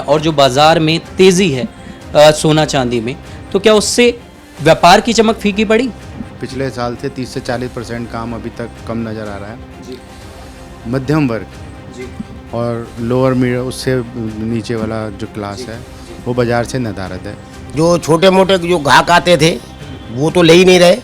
और जो बाजार में तेजी है सोना चांदी में, तो क्या उससे व्यापार की चमक फीकी पड़ी? पिछले साल से 30 से 40% काम अभी तक कम नज़र आ रहा है जी। मध्यम वर्ग जी और लोअर मिडिल, उससे नीचे वाला जो क्लास है वो बाज़ार से नदारद है। जो छोटे मोटे जो ग्राहक आते थे वो तो ले ही नहीं रहे।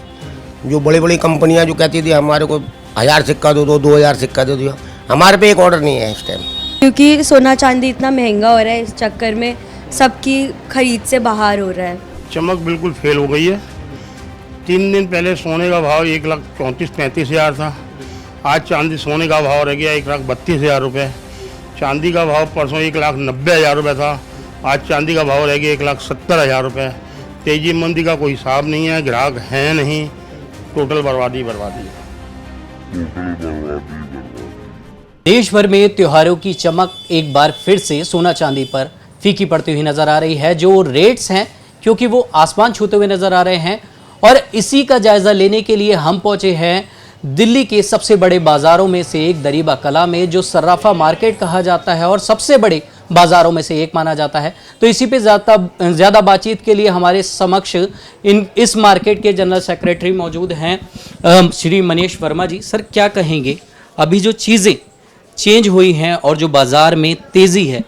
जो बड़ी बड़ी कंपनियां जो कहती थी हमारे को 1000 सिक्का दो, 2000 सिक्का दे दो, हमारे पे एक ऑर्डर नहीं है इस टाइम, क्योंकि सोना चांदी इतना महंगा हो रहा है। इस चक्कर में सबकी खरीद से बाहर हो रहा है। चमक बिल्कुल फेल हो गई है। 3 दिन पहले सोने का भाव 1,34,35,000 था। आज चांदी सोने का भाव रह गया 1,32,000 रुपये। चांदी का भाव परसों 1,90,000 रुपये था। आज चांदी का भाव रह गया 1,70,000 रुपये। तेजी मंदी का कोई हिसाब नहीं है, ग्राहक हैं नहीं, टोटल बर्बादी बर्बादी है। देश भर में त्योहारों की चमक एक बार फिर से सोना चांदी पर फीकी पड़ती हुई नजर आ रही है। जो रेट्स हैं क्योंकि वो आसमान छूते हुए नजर आ रहे हैं, और इसी का जायजा लेने के लिए हम पहुंचे हैं दिल्ली के सबसे बड़े बाजारों में से एक दरीबा कला में, जो सर्राफा मार्केट कहा जाता है और सबसे बड़े बाजारों में से एक माना जाता है। तो इसी पे ज़्यादा बातचीत के लिए हमारे समक्ष इस मार्केट के जनरल सेक्रेटरी मौजूद हैं श्री मनीष वर्मा जी। सर, क्या कहेंगे, अभी जो चीज़ें चेंज हुई हैं और जो बाज़ार में तेज़ी है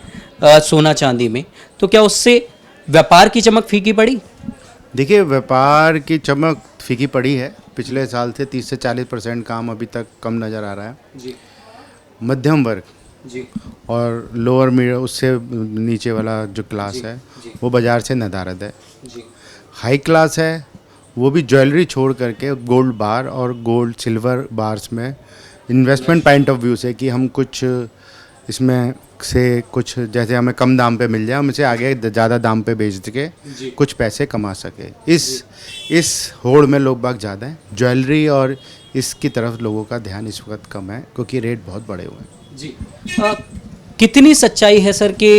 सोना चांदी में, तो क्या उससे व्यापार की चमक फीकी पड़ी? देखिए, व्यापार की चमक फीकी पड़ी है। पिछले साल से 30 से 40% काम अभी तक कम नज़र आ रहा है जी। मध्यम वर्ग जी और लोअर मिडिल, उससे नीचे वाला जो क्लास है वो बाज़ार से नदारद है जी। हाई क्लास है वो भी ज्वेलरी छोड़ करके गोल्ड बार और गोल्ड सिल्वर बार्स में इन्वेस्टमेंट पॉइंट ऑफ व्यू से कि हम कुछ इसमें से कुछ जैसे हमें कम दाम पे मिल जाए, हम इसे आगे ज़्यादा दाम पे बेच के कुछ पैसे कमा सके। इस होड़ में लोग बाग ज़्यादा हैं। ज्वेलरी और इसकी तरफ लोगों का ध्यान इस वक्त कम है क्योंकि रेट बहुत बड़े हुए हैं जी। कितनी सच्चाई है सर कि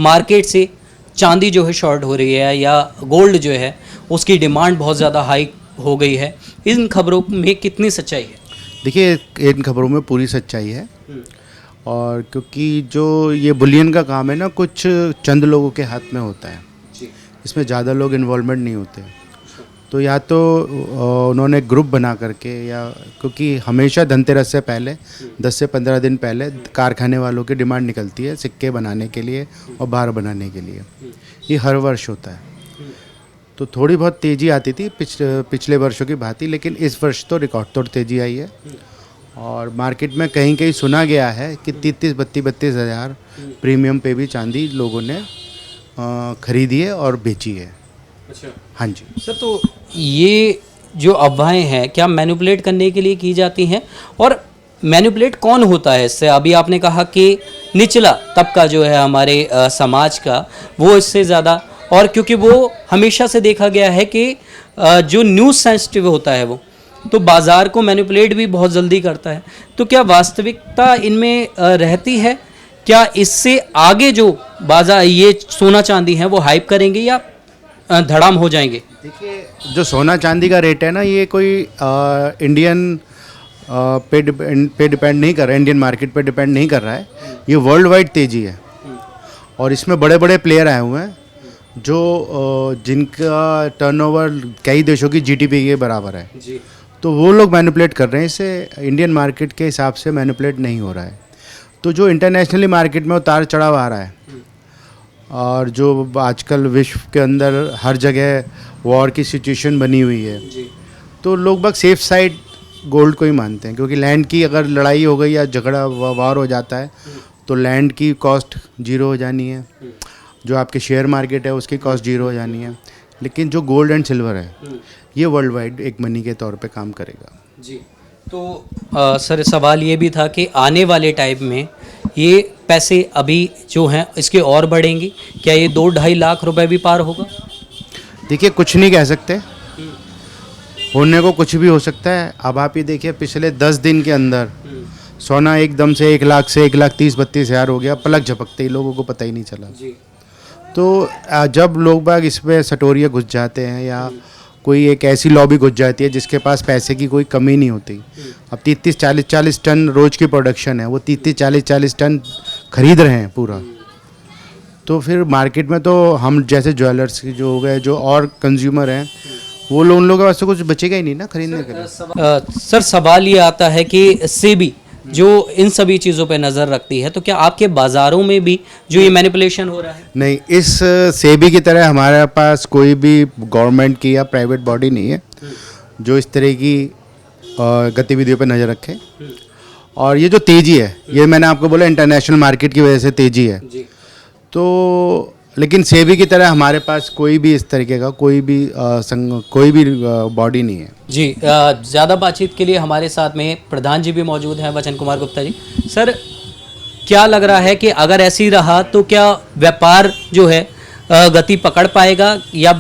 मार्केट से चांदी जो है शॉर्ट हो रही है या गोल्ड जो है उसकी डिमांड बहुत ज़्यादा हाई हो गई है? इन खबरों में कितनी सच्चाई है? देखिए, इन खबरों में पूरी सच्चाई है, और क्योंकि जो ये बुलियन का काम है ना, कुछ चंद लोगों के हाथ में होता है, इसमें ज़्यादा लोग इन्वॉल्वमेंट नहीं होते। तो या तो उन्होंने ग्रुप बना करके, या क्योंकि हमेशा धनतेरस से पहले 10 से 15 दिन पहले कारखाने वालों की डिमांड निकलती है सिक्के बनाने के लिए और बार बनाने के लिए। ये हर वर्ष होता है। तो थोड़ी बहुत तेज़ी आती थी पिछले वर्षों की भांति, लेकिन इस वर्ष तो रिकॉर्ड तोड़ तेज़ी आई है। और मार्केट में कहीं कहीं सुना गया है कि 32 हज़ार प्रीमियम पे भी चांदी लोगों ने खरीदी है और बेची है। अच्छा, हाँ जी सर। तो ये जो अफवाहें हैं क्या मैनिपुलेट करने के लिए की जाती हैं, और मैनिपुलेट कौन होता है इससे? अभी आपने कहा कि निचला तबका जो है हमारे समाज का, वो इससे ज़्यादा, और क्योंकि वो हमेशा से देखा गया है कि जो न्यूज़ सेंसिटिव होता है वो तो बाज़ार को मैनिपुलेट भी बहुत जल्दी करता है। तो क्या वास्तविकता इनमें रहती है? क्या इससे आगे जो बाज़ार ये सोना चांदी हैं वो हाइप करेंगे या धड़ाम हो जाएंगे? देखिए, जो सोना चांदी का रेट है ना, ये कोई इंडियन पे डिपेंड नहीं कर रहा है, इंडियन मार्केट पे डिपेंड नहीं कर रहा है। ये वर्ल्ड वाइड तेज़ी है, और इसमें बड़े बड़े प्लेयर आए हुए हैं जो जिनका टर्नओवर कई देशों की जीडीपी के बराबर है जी। तो वो लोग मैनिपुलेट कर रहे हैं, इसे इंडियन मार्केट के हिसाब से मैनिपुलेट नहीं हो रहा है। तो जो इंटरनेशनली मार्केट में उतार चढ़ाव आ रहा है, और जो आजकल विश्व के अंदर हर जगह वॉर की सिचुएशन बनी हुई है जी। तो लोग बाग सेफ साइड गोल्ड को ही मानते हैं, क्योंकि लैंड की अगर लड़ाई हो गई या झगड़ा वार हो जाता है तो लैंड की कॉस्ट जीरो हो जानी है, जो आपके शेयर मार्केट है उसकी कॉस्ट जीरो हो जानी है। लेकिन जो गोल्ड एंड सिल्वर है ये वर्ल्ड वाइड एक मनी के तौर पे काम करेगा जी। तो सर, सवाल ये भी था कि आने वाले टाइम में ये पैसे अभी जो हैं इसके और बढ़ेंगे क्या? ये 2-2.5 लाख रुपए भी पार होगा? देखिए, कुछ नहीं कह सकते, होने को कुछ भी हो सकता है। अब आप ये देखिए, पिछले 10 दिन के अंदर सोना एकदम से 1 लाख से 1,30,32 हज़ार हो गया, पलक झपकते ही, लोगों को पता ही नहीं चला जी। तो जब लोग बाग इसमें सटोरिया घुस जाते हैं या कोई एक ऐसी लॉबी घुस जाती है जिसके पास पैसे की कोई कमी नहीं होती, अब 30-40 टन रोज की प्रोडक्शन है, वो 30-40 टन खरीद रहे हैं पूरा, तो फिर मार्केट में तो हम जैसे ज्वेलर्स के जो हो गए, जो और कंज्यूमर हैं, वो लोग उन लोगों के वास्ते कुछ बचेगा ही नहीं ना खरीदने के लिए। सर सवाल ये आता है कि सेबी जो इन सभी चीज़ों पे नज़र रखती है, तो क्या आपके बाज़ारों में भी जो ये मैनिपुलेशन हो रहा है? नहीं, इस सेबी की तरह हमारे पास कोई भी गवर्नमेंट की या प्राइवेट बॉडी नहीं है जो इस तरह की गतिविधियों पर नज़र रखे। और ये जो तेज़ी है, ये मैंने आपको बोला इंटरनेशनल मार्केट की वजह से तेज़ी है। तो लेकिन सेबी की तरह हमारे पास कोई भी इस तरीके का कोई भी बॉडी नहीं है। जी, ज़्यादा बातचीत के लिए हमारे साथ में प्रधान जी भी मौजूद हैं, वचन कुमार गुप्ता जी। सर, क्या लग रहा है कि अगर ऐसी रहा तो क्या व्यापार जो है गति पकड़ पाएगा, या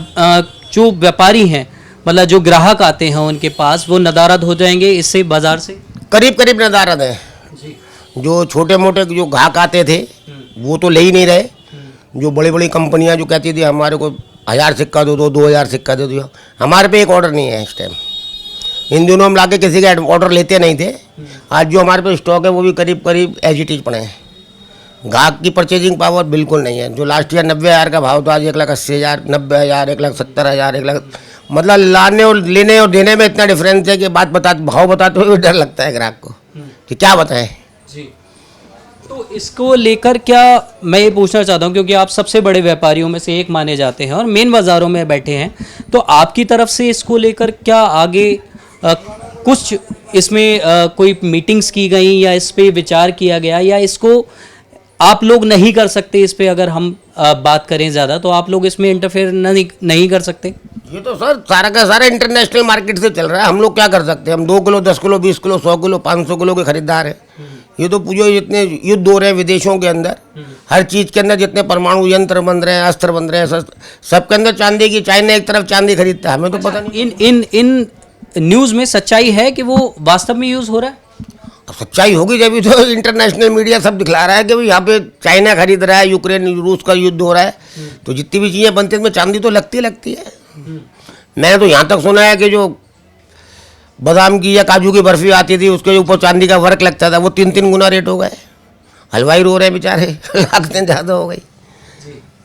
जो व्यापारी हैं, मतलब जो ग्राहक आते हैं उनके पास, वो नदारद हो जाएंगे इससे बाजार से? करीब करीब नदारद है। जो छोटे मोटे जो ग्राहक आते थे वो तो ले ही नहीं रहे। जो बड़ी बड़ी कंपनियां जो कहती थी हमारे को 1000 सिक्का दो, 2000 सिक्का दे दो, हमारे पे एक ऑर्डर नहीं है इस टाइम। इन दिनों हम लाके किसी का ऑर्डर लेते नहीं थे। आज जो हमारे पे स्टॉक है वो भी करीब करीब एज इट इज पड़े हैं। ग्राहक की परचेजिंग पावर बिल्कुल नहीं है। जो लास्ट ईयर 90,000 का भाव था, आज 1,80,000, 90,000, 1,70,000, 1 लाख, मतलब लाने और लेने और देने में इतना डिफरेंस है कि भाव बताते हुए डर लगता है ग्राहक को कि क्या बताएं। जी, तो इसको लेकर क्या मैं ये पूछना चाहता हूँ, क्योंकि आप सबसे बड़े व्यापारियों में से एक माने जाते हैं और मेन बाज़ारों में बैठे हैं, तो आपकी तरफ से इसको लेकर क्या आगे कुछ इसमें कोई मीटिंग्स की गई, या इस पे विचार किया गया, या इसको आप लोग नहीं कर सकते? इस पे अगर हम बात करें ज़्यादा, तो आप लोग इसमें इंटरफेयर नहीं कर सकते? ये तो सर सारा का सारा इंटरनेशनल मार्केट से चल रहा है। हम लोग क्या कर सकते हैं? हम 2 kilo, 10 kilo, 20 kilo, 100 kilo, 500 kilo के खरीदार हैं। ये तो पूछो जितने युद्ध हो रहे हैं विदेशों के अंदर, हर चीज़ के अंदर जितने परमाणु यंत्र बन रहे हैं, अस्त्र बन रहे हैं, सबके अंदर चांदी की, चाइना एक तरफ चांदी खरीदता है, हमें तो पता नहीं। इन न्यूज़ में सच्चाई है कि वो वास्तव में यूज़ हो रहा है? अब सच्चाई होगी जब तो इंटरनेशनल मीडिया सब दिखला रहा है कि भाई यहाँ पे चाइना खरीद रहा है, यूक्रेन रूस का युद्ध हो रहा है, तो जितनी भी चीज़ें बनती हैं उसमें चांदी तो लगती है। मैंने तो यहाँ तक सुना है कि जो बादाम की या काजू की बर्फी आती थी उसके ऊपर चांदी का वर्क लगता था, वो 3-3 गुना रेट हो गए। हलवाई रो रहे हैं बेचारे, लागतें ज़्यादा हो गई।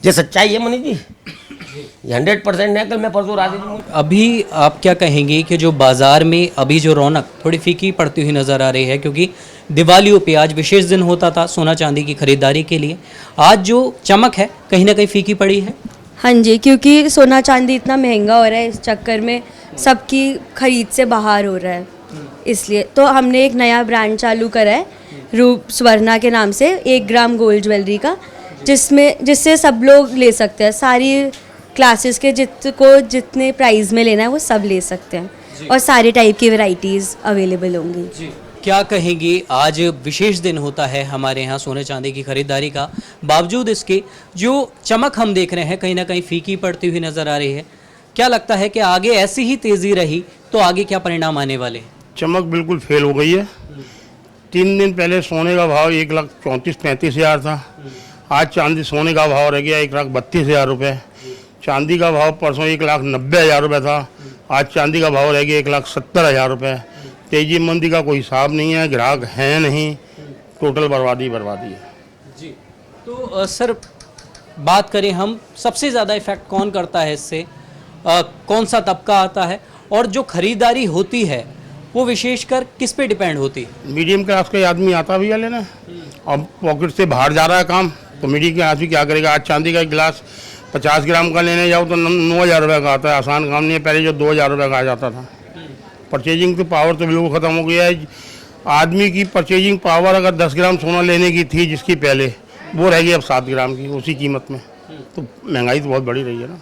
ये सच्चाई है मनीष जी, 100% है। कल मैं परसों रात अभी आप क्या कहेंगे कि जो बाज़ार में अभी जो रौनक थोड़ी फीकी पड़ती हुई नज़र आ रही है, क्योंकि दिवालियों पे आज विशेष दिन होता था सोना चांदी की खरीदारी के लिए, आज जो चमक है कहीं ना कहीं फीकी पड़ी है? हाँ जी, क्योंकि सोना चांदी इतना महंगा हो रहा है, इस चक्कर में सबकी खरीद से बाहर हो रहा है। इसलिए तो हमने एक नया ब्रांड चालू करा है रूप स्वर्णा के नाम से, 1 ग्राम गोल्ड ज्वेलरी का, जिससे सब लोग ले सकते हैं। सारी क्लासेस के जितने प्राइस में लेना है वो सब ले सकते हैं, और सारे टाइप की वैरायटीज़ अवेलेबल होंगी। जी, क्या कहेंगी? आज विशेष दिन होता है हमारे यहाँ सोने चांदी की खरीदारी का, बावजूद इसके जो चमक हम देख रहे हैं कहीं ना कहीं फीकी पड़ती हुई नज़र आ रही है। क्या लगता है कि आगे ऐसी ही तेज़ी रही तो आगे क्या परिणाम आने वाले हैं? चमक बिल्कुल फेल हो गई है। 3 दिन पहले सोने का भाव 1,34,35,000 था। आज चांदी सोने का भाव रह गया 1,32,000 रुपये। चांदी का भाव परसों 1,90,000 रुपये था, आज चांदी का भाव रह गया 1,70,000 रुपये। तेजी मंदी का कोई हिसाब नहीं है, ग्राहक हैं नहीं, टोटल बर्बादी है। जी, तो सर बात करें हम, सबसे ज़्यादा इफेक्ट कौन करता है इससे? कौन सा तबका आता है, और जो खरीदारी होती है वो विशेषकर किस पे डिपेंड होती है? मीडियम क्लास का आदमी आता भैया लेना, अब पॉकेट से बाहर जा रहा है काम, तो मीडियम क्लास भी क्या करेगा? आज चांदी का एक गिलास 50 ग्राम का लेने जाओ तो 9,000 रुपये का आता है। आसान काम नहीं है, पहले जो 2,000 रुपये का आ जाता था। परचेजिंग की पावर तो बिल्कुल ख़त्म हो गया है। आदमी की परचेजिंग पावर अगर 10 ग्राम सोना लेने की थी जिसकी पहले, वो रह गई अब 7 ग्राम की उसी कीमत में। तो महंगाई तो बहुत बड़ी रही है ना।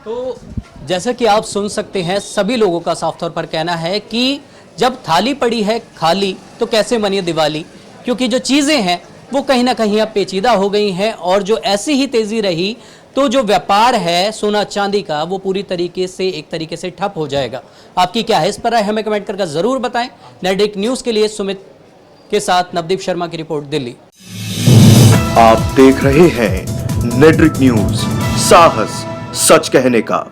तो जैसा कि आप सुन सकते हैं, सभी लोगों का साफ तौर पर कहना है कि जब थाली पड़ी है खाली तो कैसे मनिए दिवाली, क्योंकि जो चीज़ें हैं वो कहीं ना कहीं अब पेचीदा हो गई हैं, और जो ऐसी ही तेज़ी रही तो जो व्यापार है सोना चांदी का वो पूरी तरीके से एक तरीके से ठप हो जाएगा। आपकी क्या है इस पर राय, हमें कमेंट करके ज़रूर बताएं। नेटडिक न्यूज़ के लिए सुमित के साथ नवदीप शर्मा की रिपोर्ट, दिल्ली। आप देख रहे हैं नेटडिक न्यूज़, साहस सच कहने का।